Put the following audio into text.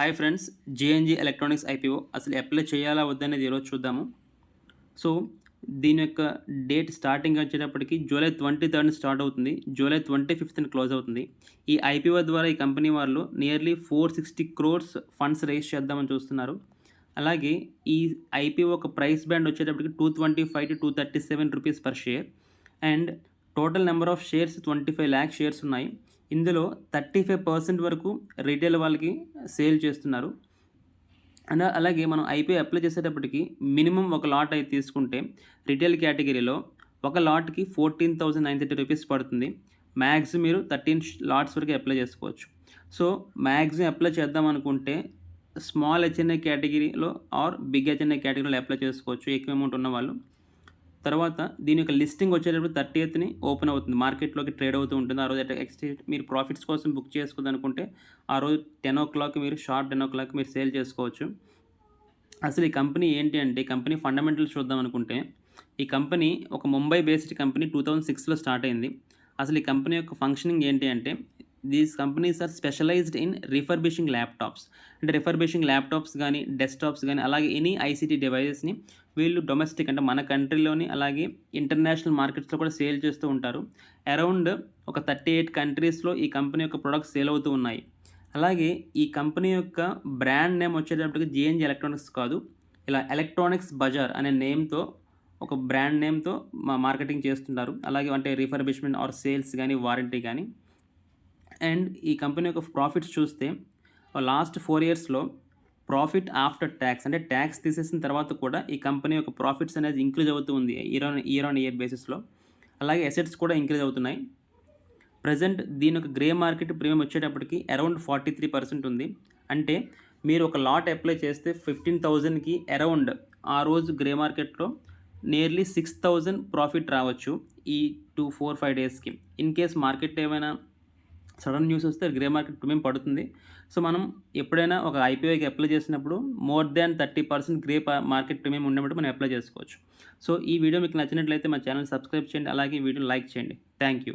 Hi friends, జేఎన్జీ electronics IPO అసలు apply చేయాలా వద్దనేది ఈరోజు చూద్దాము. సో, దీని యొక్క డేట్ స్టార్టింగ్ వచ్చేటప్పటికి జూలై 23 స్టార్ట్ అవుతుంది. జూలై 25న క్లోజ్ అవుతుంది. ఈ ఐపీఓ ద్వారా ఈ కంపెనీ వాళ్ళు నియర్లీ 460 క్రోర్స్ ఫండ్స్ రైజ్ చేద్దామని చూస్తున్నారు. అలాగే ఈ ఐపీఓ ఒక ప్రైస్ బ్యాండ్ వచ్చేటప్పటికి 225-237 rupees per share and total number of shares 25 lakh shares ఉన్నాయి. ఇందులో 35% వరకు రీటైల్ వాళ్ళకి సేల్ చేస్తున్నారు. అలాగే మనం ఐపీఓ అప్లై చేసేటప్పటికి మినిమం ఒక లాట్ అయితే తీసుకుంటే రిటైల్ కేటగిరీలో ఒక లాట్కి 14,930 రూపీస్ పడుతుంది. మ్యాక్సిమం మీరు 13 లాట్స్ వరకు అప్లై చేసుకోవచ్చు. సో మ్యాక్సిమం అప్లై చేద్దాం అనుకుంటే స్మాల్ హెచ్ఎన్ఐ కేటగిరీలో ఆర్ బిగ్ హెచ్ఎన్ఐ కేటగిరీలో అప్లై చేసుకోవచ్చు ఎక్కువ అమౌంట్ ఉన్నవాళ్ళు. తర్వాత దీని యొక్క లిస్టింగ్ వచ్చేటప్పుడు 30th ఓపెన్ అవుతుంది, మార్కెట్లోకి ట్రేడ్ అవుతూ ఉంటుంది. ఆ రోజు ఎక్స్చేంజ్ మీరు ప్రాఫిట్స్ కోసం బుక్ చేసుకోదనుకుంటే ఆ రోజు 10 o'clock మీరు షార్ప్ 10 o'clock మీరు సేల్ చేసుకోవచ్చు. అసలు ఈ కంపెనీ ఏంటి అంటే, ఈ కంపెనీ ఫండమెంటల్స్ చూద్దాం అనుకుంటే ఈ కంపెనీ ఒక ముంబై బేస్డ్ కంపెనీ 2006లో స్టార్ట్ అయింది. అసలు ఈ కంపెనీ యొక్క ఫంక్షనింగ్ ఏంటి అంటే, these companies are specialized in refurbishing laptops. అంటే రిఫర్బిషింగ్ ల్యాప్టాప్స్ కానీ, డెస్క్టాప్స్ కానీ, అలాగే ఎనీ ఐసీటీ డివైజెస్ని వీళ్ళు డొమెస్టిక్ అంటే మన కంట్రీలోని అలాగే ఇంటర్నేషనల్ మార్కెట్స్లో కూడా సేల్ చేస్తూ ఉంటారు. అరౌండ్ ఒక 38 కంట్రీస్లో ఈ కంపెనీ యొక్క ప్రొడక్ట్స్ సేల్ అవుతూ ఉన్నాయి. అలాగే ఈ కంపెనీ యొక్క బ్రాండ్ నేమ్ వచ్చేటప్పటికి జేఎన్జీ ఎలక్ట్రానిక్స్ కాదు, ఇలా ఎలక్ట్రానిక్స్ బజార్ అనే నేమ్తో ఒక బ్రాండ్ నేమ్తో మార్కెటింగ్ చేస్తుంటారు. అలాగే అంటే రిఫర్బిష్మెంట్ ఆర్ సేల్స్ కానీ, వారంటీ కానీ. అండ్ ఈ కంపెనీ యొక్క ప్రాఫిట్స్ చూస్తే లాస్ట్ 4 yearsలో ప్రాఫిట్ ఆఫ్టర్ ట్యాక్స్ అంటే ట్యాక్స్ తీసేసిన తర్వాత కూడా ఈ కంపెనీ యొక్క ప్రాఫిట్స్ అనేది ఇంక్రీజ్ అవుతూ ఉంది ఇయర్ ఆన్ ఇయర్ బేసిస్లో. అలాగే అసెట్స్ కూడా ఇంక్రీజ్ అవుతున్నాయి. ప్రజెంట్ దీని యొక్క గ్రే మార్కెట్ ప్రీమియం వచ్చేటప్పటికి అరౌండ్ 43% ఉంది. అంటే మీరు ఒక లాట్ అప్లై చేస్తే 15,000కి అరౌండ్ ఆ రోజు గ్రే మార్కెట్లో నియర్లీ 6,000 ప్రాఫిట్ రావచ్చు ఈ 2-4-5 డేస్కి. ఇన్ కేస్ మార్కెట్ ఏమైనా సడన్ న్యూస్ వస్తే గ్రే మార్కెట్ ప్రీమియం పడుతుంది. సో మనం ఎప్పుడైనా ఒక ఐపీఓకి అప్లై చేసినప్పుడు more than 30% grey market premium ఉన్నప్పుడు మనం అప్లై చేసుకోవచ్చు. సో ఈ వీడియో మీకు నచ్చినట్లయితే మా ఛానల్ సబ్స్క్రైబ్ చేయండి, అలాగే ఈ వీడియోని లైక్ చేయండి. Thank you.